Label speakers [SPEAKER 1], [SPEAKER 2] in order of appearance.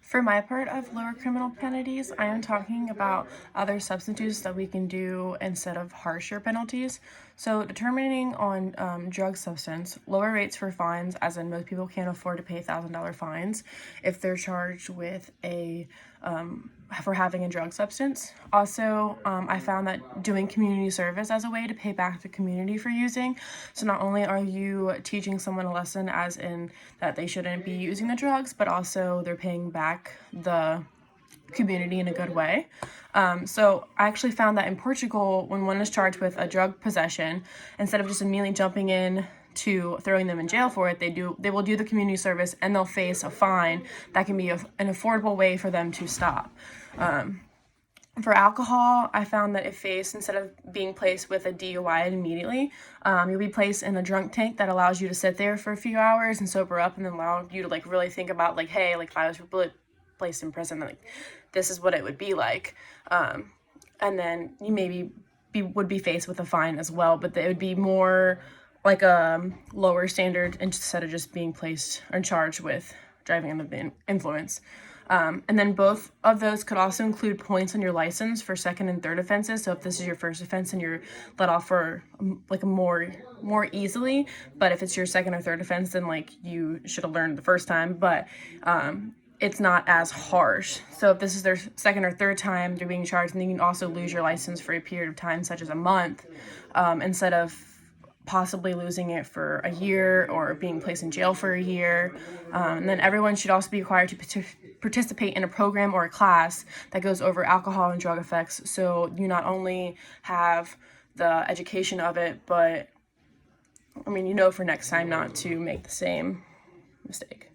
[SPEAKER 1] For my part of lower criminal penalties, I am talking about other substance use that we can do instead of harsher penalties. So determining on drug substance, lower rates for fines, as in most people can't afford to pay $1,000 fines if they're charged with for having a drug substance. Also, I found that doing community service as a way to pay back the community for using. So not only are you teaching someone a lesson as in that they shouldn't be using the drugs, but also they're paying back the community in a good way. So I actually found that in Portugal, when one is charged with a drug possession, instead of just immediately jumping in to throwing them in jail for it, they will do the community service and they'll face a fine that can be an affordable way for them to stop. For alcohol, I found that instead of being placed with a DUI immediately, you'll be placed in a drunk tank that allows you to sit there for a few hours and sober up, and then allow you to really think about hey, if I was really placed in prison, this is what it would be like. And then you maybe would be faced with a fine as well, but it would be more like a lower standard instead of just being placed or charged with driving under the influence. And then both of those could also include points on your license for second and third offenses. So if this is your first offense and you're let off for more easily, but if it's your second or third offense, then you should have learned the first time, but it's not as harsh. So if this is their second or third time they're being charged, then you can also lose your license for a period of time, such as a month, instead of possibly losing it for a year or being placed in jail for a year. And then everyone should also be required to participate in a program or a class that goes over alcohol and drug effects, so you not only have the education of it, but for next time not to make the same mistake.